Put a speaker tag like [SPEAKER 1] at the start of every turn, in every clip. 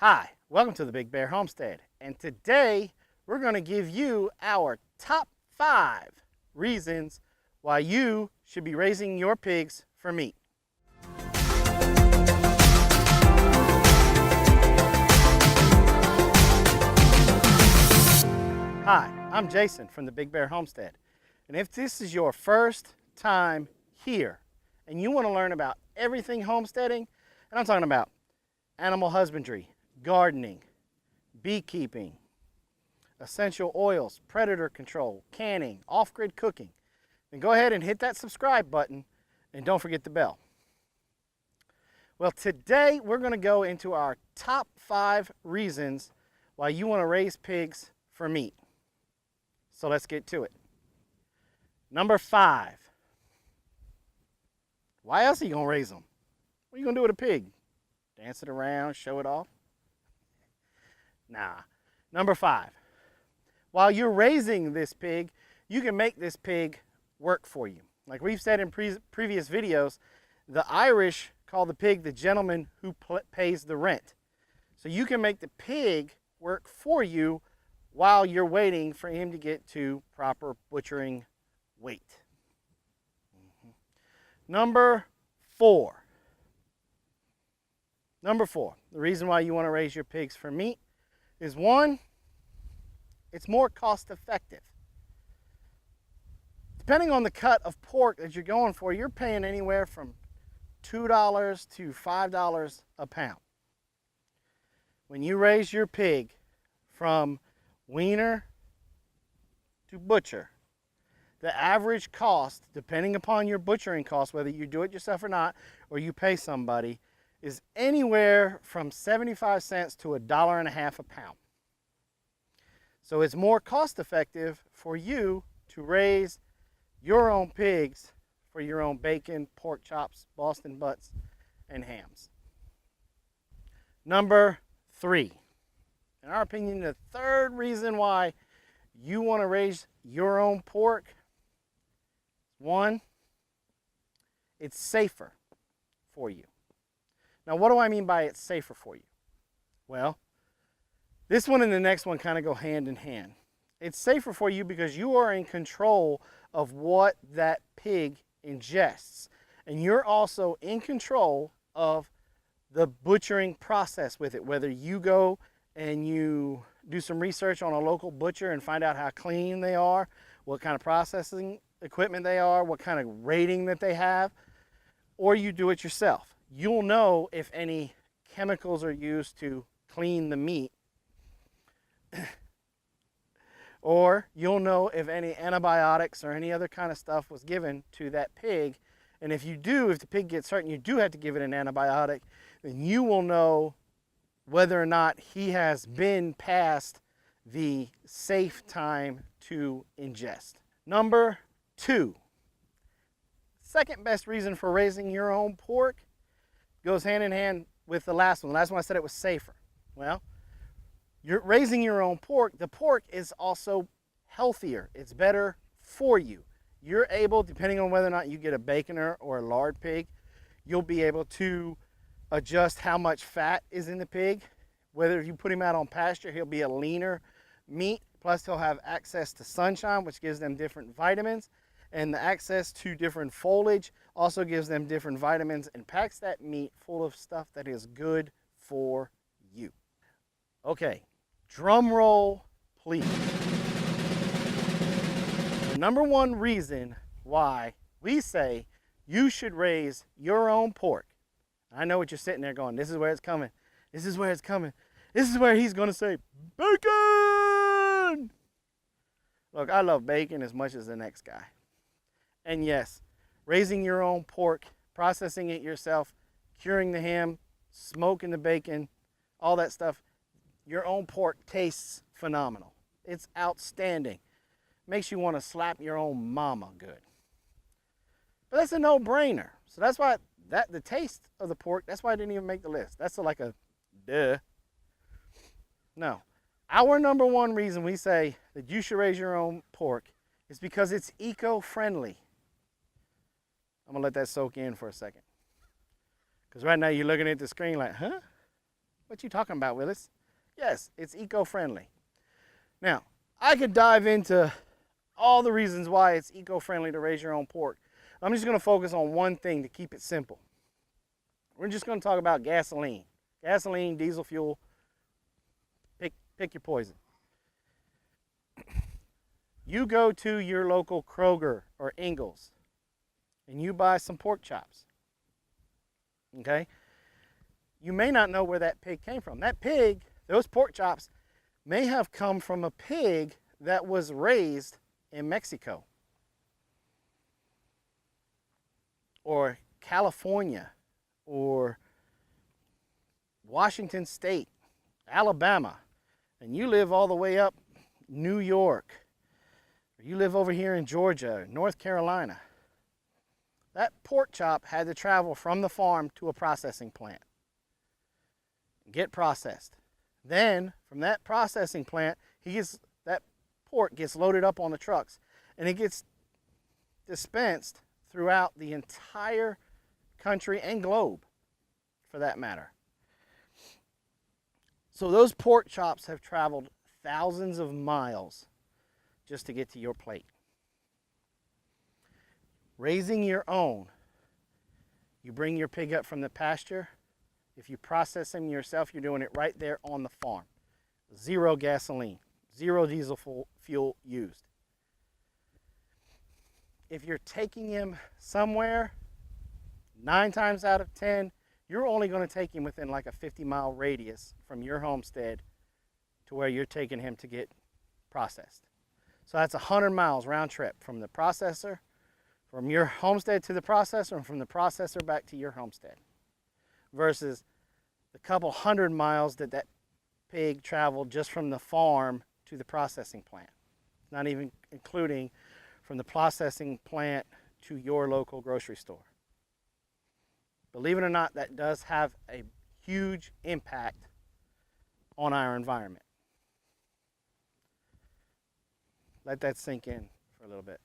[SPEAKER 1] Hi, welcome to the Big Bear Homestead, and today we're going to give you our top 5 reasons why you should be raising your pigs for meat. Hi, I'm Jason from the Big Bear Homestead, and if this is your first time here and you want to learn about everything homesteading, and I'm talking about animal husbandry, gardening, beekeeping, essential oils, predator control, canning, off-grid cooking, then go ahead and hit that subscribe button and don't forget the bell. Well, today we're going to go into our top 5 reasons why you want to raise pigs for meat. So let's get to it. Number 5. Why else are you going to raise them? What are you going to do with a pig? Dance it around, show it off? Nah. Number 5. While you're raising this pig, you can make this pig work for you. Like we've said in previous videos, the Irish call the pig the gentleman who pays the rent. So you can make the pig work for you while you're waiting for him to get to proper butchering weight. Number 4. Number 4, the reason why you want to raise your pigs for meat is 1, it's more cost effective. Depending on the cut of pork that you're going for, you're paying anywhere from $2 to $5 a pound. When you raise your pig from weaner to butcher, the average cost, depending upon your butchering cost, whether you do it yourself or not, or you pay somebody, is anywhere from 75 cents to $1.50 a pound. So it's more cost effective for you to raise your own pigs for your own bacon, pork chops, Boston butts, and hams. Number 3. In our opinion, the third reason why you want to raise your own pork, 1, it's safer for you. Now, what do I mean by it's safer for you? Well, this one and the next one kind of go hand in hand. It's safer for you because you are in control of what that pig ingests. And you're also in control of the butchering process with it, whether you go and you do some research on a local butcher and find out how clean they are, what kind of processing equipment they are, what kind of rating that they have, or you do it yourself. You'll know if any chemicals are used to clean the meat, or you'll know if any antibiotics or any other kind of stuff was given to that pig. And if the pig gets hurt and you do have to give it an antibiotic, then you will know whether or not he has been past the safe time to ingest. Number 2, second best reason for raising your own pork goes hand in hand with the last one. The last one I said it was safer. Well, you're raising your own pork. The pork is also healthier. It's better for you. You're able, depending on whether or not you get a baconer or a lard pig, you'll be able to adjust how much fat is in the pig. Whether you put him out on pasture, he'll be a leaner meat. Plus, he'll have access to sunshine, which gives them different vitamins. And the access to different foliage also gives them different vitamins and packs that meat full of stuff that is good for you. Okay, drum roll, please. The number 1 reason why we say you should raise your own pork. I know what you're sitting there going, this is where it's coming. This is where it's coming. This is where he's going to say, bacon! Look, I love bacon as much as the next guy. And yes, raising your own pork, processing it yourself, curing the ham, smoking the bacon, all that stuff, your own pork tastes phenomenal. It's outstanding. Makes you want to slap your own mama good. But that's a no-brainer. So that's why the taste of the pork, that's why I didn't even make the list. That's like a duh. No. Our number 1 reason we say that you should raise your own pork is because it's eco-friendly. I'm going to let that soak in for a second. Because right now you're looking at the screen like, huh? What you talking about, Willis? Yes, it's eco-friendly. Now, I could dive into all the reasons why it's eco-friendly to raise your own pork. I'm just going to focus on one thing to keep it simple. We're just going to talk about gasoline. Gasoline, diesel fuel, pick your poison. You go to your local Kroger or Ingles and you buy some pork chops. Okay? You may not know where that pig came from. That pig, those pork chops, may have come from a pig that was raised in Mexico or California or Washington State, Alabama, and you live all the way up New York, or you live over here in Georgia, North Carolina. That pork chop had to travel from the farm to a processing plant, get processed. Then from that processing plant, that pork gets loaded up on the trucks and it gets dispensed throughout the entire country and globe, for that matter. So those pork chops have traveled thousands of miles just to get to your plate. Raising your own, you bring your pig up from the pasture. If you process him yourself, you're doing it right there on the farm. Zero gasoline, zero diesel fuel used. If you're taking him somewhere, 9 times out of 10, you're only going to take him within like a 50-mile radius from your homestead to where you're taking him to get processed. So that's 100 miles round trip from the processor, from your homestead to the processor, and from the processor back to your homestead. Versus the couple hundred miles that pig traveled just from the farm to the processing plant. Not even including from the processing plant to your local grocery store. Believe it or not, that does have a huge impact on our environment. Let that sink in for a little bit.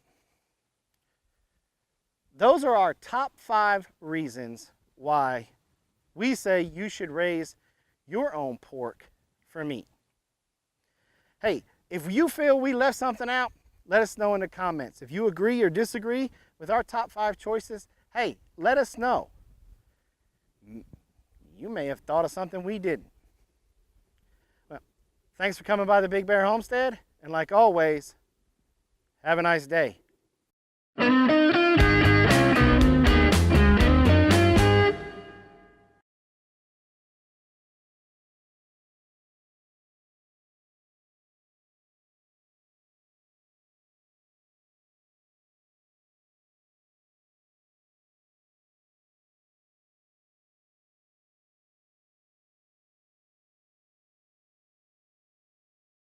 [SPEAKER 1] Those are our top 5 reasons why we say you should raise your own pork for meat. Hey, if you feel we left something out, let us know in the comments. If you agree or disagree with our top 5 choices, hey, let us know. You may have thought of something we didn't. Well, thanks for coming by the Big Bear Homestead, and like always, have a nice day.